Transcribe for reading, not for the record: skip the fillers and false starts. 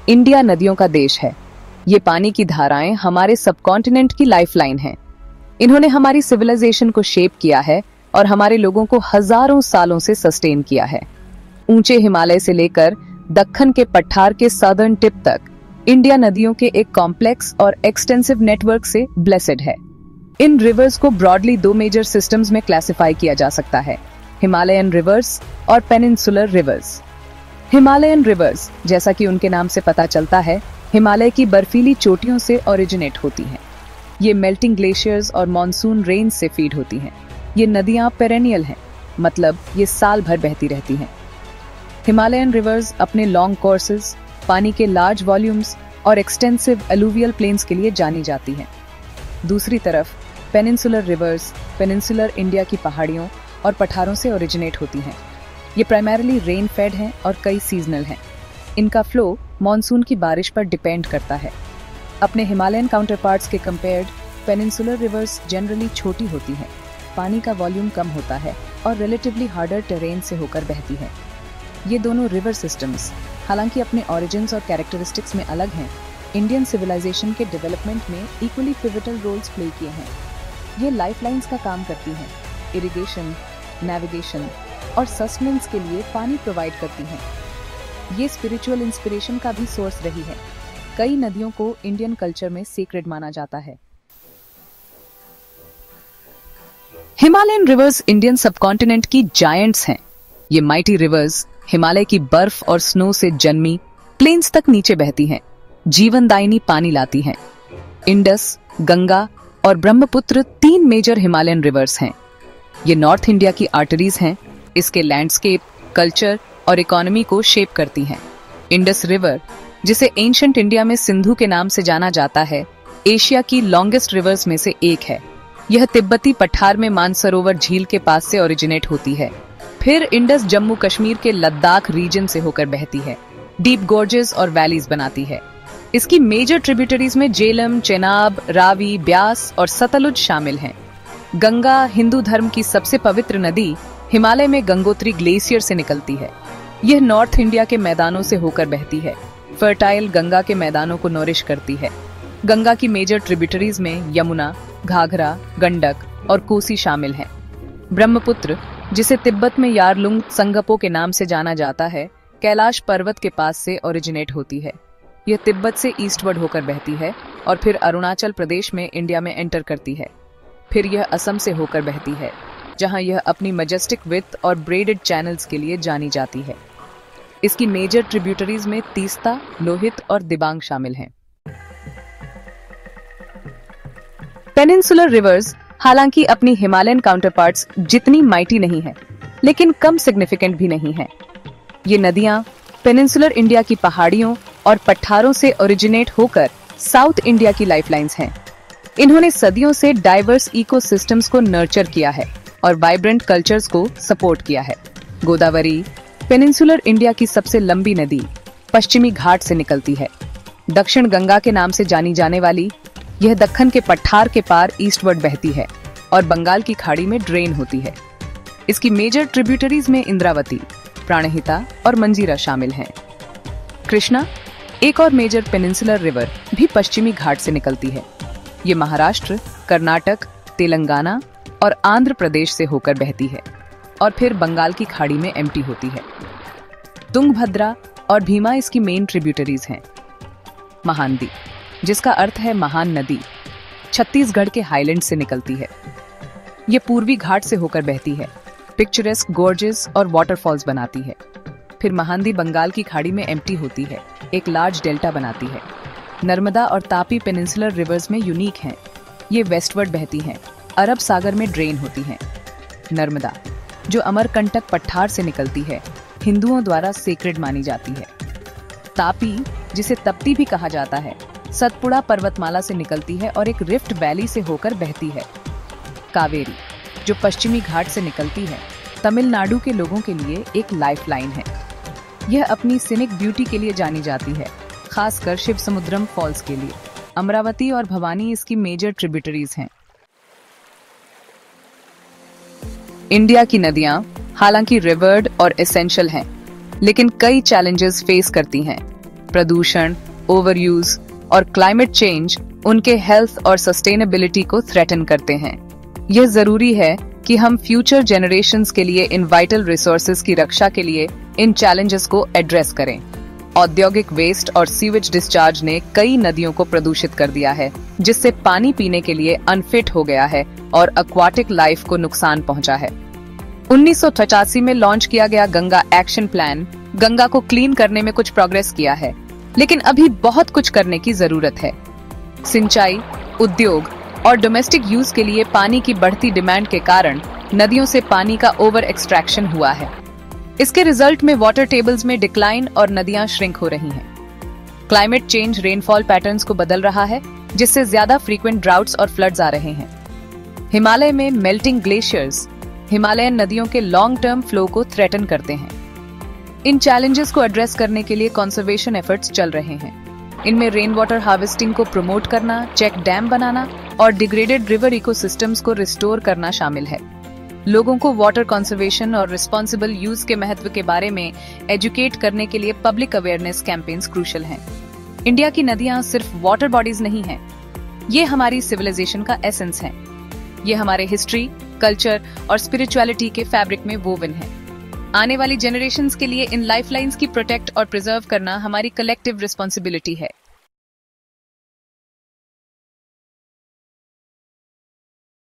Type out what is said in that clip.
India नदियों का देश है। ये पानी की धाराएं हमारे सबकॉन्टिनेंट की लाइफलाइन हैं। इन्होंने हमारी सिविलाइजेशन को शेप किया है और हमारे लोगों को हजारों सालों से सस्टेन किया है। ऊंचे हिमालय से लेकर दक्कन के पठार के सदर्न टिप तक इंडिया नदियों के एक कॉम्प्लेक्स और एक्सटेंसिव नेटवर्क से ब्लेसेड है। इन रिवर्स को ब्रॉडली दो मेजर सिस्टम्स में क्लासिफाई किया जा सकता है, हिमालयन रिवर्स और पेनिनसुलर रिवर्स। हिमालयन रिवर्स, जैसा कि उनके नाम से पता चलता है, हिमालय की बर्फीली चोटियों से ओरिजिनेट होती हैं। ये मेल्टिंग ग्लेशियर्स और मॉनसून रेन से फीड होती हैं। ये नदियां पेरेनियल हैं, मतलब ये साल भर बहती रहती हैं। हिमालयन रिवर्स अपने लॉन्ग कोर्सेज, पानी के लार्ज वॉल्यूम्स और एक्सटेंसिव अलूवियल प्लेन्स के लिए जानी जाती हैं। दूसरी तरफ पेनिनसुलर रिवर्स पेनिनसुलर इंडिया की पहाड़ियों और पठारों से ओरिजिनेट होती हैं। ये प्राइमरीली रेन फेड हैं और कई सीजनल हैं। इनका फ्लो मॉनसून की बारिश पर डिपेंड करता है। अपने हिमालयन काउंटरपार्ट्स के कंपेयर्ड पेनिनसुलर रिवर्स जनरली छोटी होती हैं, पानी का वॉल्यूम कम होता है और रिलेटिवली हार्डर टेरेन से होकर बहती हैं। ये दोनों रिवर सिस्टम्स हालांकि अपने ओरिजिन्स और कैरेक्टरिस्टिक्स में अलग हैं, इंडियन सिविलाइजेशन के डेवलपमेंट में इक्वली पिवटल रोल्स प्ले किए हैं। ये लाइफलाइंस का काम करती हैं, इरिगेशन, नेविगेशन और सस्टेनेंस के लिए पानी प्रोवाइड करती हैं। ये स्पिरिचुअल इंस्पिरेशन का भी सोर्स रही है। कई नदियों को इंडियन कल्चर में सीक्रेट माना जाता है। हिमालयन रिवर्स इंडियन सबकॉन्टिनेंट की जायंट्स हैं। ये माइटी रिवर्स हिमालय की बर्फ और स्नो से जन्मी प्लेन्स तक नीचे बहती हैं, जीवनदायिनी पानी लाती हैं। इंडस, गंगा और ब्रह्मपुत्र तीन मेजर हिमालयन रिवर्स हैं। ये नॉर्थ इंडिया की आर्टरीज हैं। इसके लैंडस्केप, कल्चर और इकोनॉमी को शेप करती हैं। इंडस रिवर, जिसे एंशिएंट इंडिया में सिंधु के नाम से जाना जाता है, एशिया की लॉन्गेस्ट रिवर्स में से एक है। यह तिब्बती पठार में मानसरोवर झील के पास से ओरिजिनेट होती है। फिर इंडस जम्मू कश्मीर के लद्दाख रीजन से होकर बहती है, डीप गॉर्जेस और वैलीज बनाती है। इसकी मेजर ट्रिब्यूटरीज में जेलम, चेनाब, रावी, ब्यास और सतलुज शामिल हैं। गंगा, हिंदू धर्म की सबसे पवित्र नदी, हिमालय में गंगोत्री ग्लेशियर से निकलती है। यह नॉर्थ इंडिया के मैदानों से होकर बहती है। फर्टाइल गंगा के मैदानों को नोरिश करती है। गंगा की मेजर ट्रिब्यूटरीज में यमुना, घाघरा, गंडक और कोसी शामिल हैं। ब्रह्मपुत्र, जिसे तिब्बत में यारलुंग त्संगपो के नाम से जाना जाता है, कैलाश पर्वत के पास से ओरिजिनेट होती है। यह तिब्बत से ईस्टवर्ड होकर बहती है और फिर अरुणाचल प्रदेश में इंडिया में एंटर करती है। फिर यह असम से होकर बहती है, जहां यह अपनी मैजेस्टिक विड्थ और ब्रेडेड चैनल्स के लिए जानी जाती है। इसकी मेजर ट्रिब्यूटरीज में तीस्ता, लोहित और दिबांग शामिल हैं। पेनिनसुलर रिवर्स हालांकि अपनी हिमालयन काउंटरपार्ट्स जितनी माइटी नहीं है, लेकिन कम सिग्निफिकेंट भी नहीं है। ये नदियां पेनिनसुलर इंडिया की पहाड़ियों और पठारों से ओरिजिनेट होकर साउथ इंडिया की लाइफलाइंस हैं। इन्होंने सदियों से डाइवर्स इकोसिस्टम्स को नर्चर किया है और वाइब्रेंट कल्चर्स को सपोर्ट किया है। गोदावरी, पेनिनसुलर इंडिया की सबसे लंबी नदी, पश्चिमी घाट से निकलती है। दक्षिण गंगा के नाम से जानी जाने वाली यह दक्कन के पठार के पार ईस्टवर्ड बहती है और बंगाल की खाड़ी में ड्रेन होती है। इसकी मेजर ट्रिब्यूटरीज में इंद्रावती, प्राणहिता और मंजीरा शामिल हैं। कृष्णा, एक और मेजर पेनिनसुलर रिवर, भी पश्चिमी घाट से निकलती है। ये महाराष्ट्र, कर्नाटक, तेलंगाना और आंध्र प्रदेश से होकर बहती है और फिर बंगाल की खाड़ी में एम्प्टी होती है। तुंगभद्रा और भीमा इसकी मेन ट्रिब्यूटरीज हैं। महानदी, जिसका अर्थ है महान नदी, छत्तीसगढ़ के हाईलैंड से निकलती है। ये पूर्वी घाट से होकर बहती है, पिक्चरेस्क गॉर्जेस और वाटरफॉल्स बनाती है। फिर महानदी बंगाल की खाड़ी में एम्प्टी होती है, एक लार्ज डेल्टा बनाती है। नर्मदा और तापी पेनिनसुलर रिवर्स में यूनिक हैं। ये वेस्टवर्ड बहती हैं, अरब सागर में ड्रेन होती हैं। नर्मदा, जो अमरकंटक पठार से निकलती है, हिंदुओं द्वारा सेक्रेड मानी जाती है। तापी, जिसे तप्ती भी कहा जाता है, सतपुड़ा पर्वतमाला से निकलती है और एक रिफ्ट वैली से होकर बहती है। कावेरी, जो पश्चिमी घाट से निकलती है, तमिलनाडु के लोगों के लिए एक लाइफलाइन है। यह अपनी सीनिक ब्यूटी के लिए जानी जाती है, खासकर शिव समुद्रम फॉल्स के लिए। अमरावती और भवानी इसकी मेजर ट्रिब्यूटरीज हैं। इंडिया की नदियां हालांकि रिवर्ड और एसेंशियल हैं, लेकिन कई चैलेंजेस फेस करती हैं। प्रदूषण, ओवरयूज और क्लाइमेट चेंज उनके हेल्थ और सस्टेनेबिलिटी को थ्रेटन करते हैं। यह जरूरी है कि हम फ्यूचर जनरेशंस के लिए इन वाइटल रिसोर्सेज की रक्षा के लिए इन चैलेंजेस को एड्रेस करें। औद्योगिक वेस्ट और सीवेज डिस्चार्ज ने कई नदियों को प्रदूषित कर दिया है, जिससे पानी पीने के लिए अनफिट हो गया है और एक्वाटिक लाइफ को नुकसान पहुंचा है। 1985 में लॉन्च किया गया गंगा एक्शन प्लान गंगा को क्लीन करने में कुछ प्रोग्रेस किया है, लेकिन अभी बहुत कुछ करने की जरूरत है। सिंचाई, उद्योग और डोमेस्टिक यूज के लिए पानी की बढ़ती डिमांड के कारण नदियों से पानी का ओवर एक्सट्रैक्शन हुआ है। इसके रिजल्ट में वाटर टेबल्स में डिक्लाइन और नदियां श्रिंक हो रही हैं। क्लाइमेट चेंज रेनफॉल पैटर्न्स को बदल रहा है, जिससे ज्यादा फ्रीक्वेंट ड्राउट्स और फ्लड्स आ रहे हैं। हिमालय में मेल्टिंग ग्लेशियर्स हिमालयन नदियों के लॉन्ग टर्म फ्लो को थ्रेटन करते हैं। इन चैलेंजेस को एड्रेस करने के लिए कंजर्वेशन एफर्ट्स चल रहे हैं। इनमें रेन वाटर हार्वेस्टिंग को प्रमोट करना, चेक डैम बनाना और डिग्रेडेड रिवर इकोसिस्टम्स को रिस्टोर करना शामिल है। लोगों को वाटर कंजर्वेशन और रिस्पॉन्सिबल यूज के महत्व के बारे में एजुकेट करने के लिए पब्लिक अवेयरनेस कैंपेन्स क्रूशल हैं। इंडिया की नदियां सिर्फ वाटर बॉडीज नहीं हैं, ये हमारी सिविलाइजेशन का एसेंस हैं। ये हमारे हिस्ट्री, कल्चर और स्पिरिचुअलिटी के फैब्रिक में वोवन है। आने वाली जनरेशंस के लिए इन लाइफलाइंस की प्रोटेक्ट और प्रिजर्व करना हमारी कलेक्टिव रिस्पॉन्सिबिलिटी है।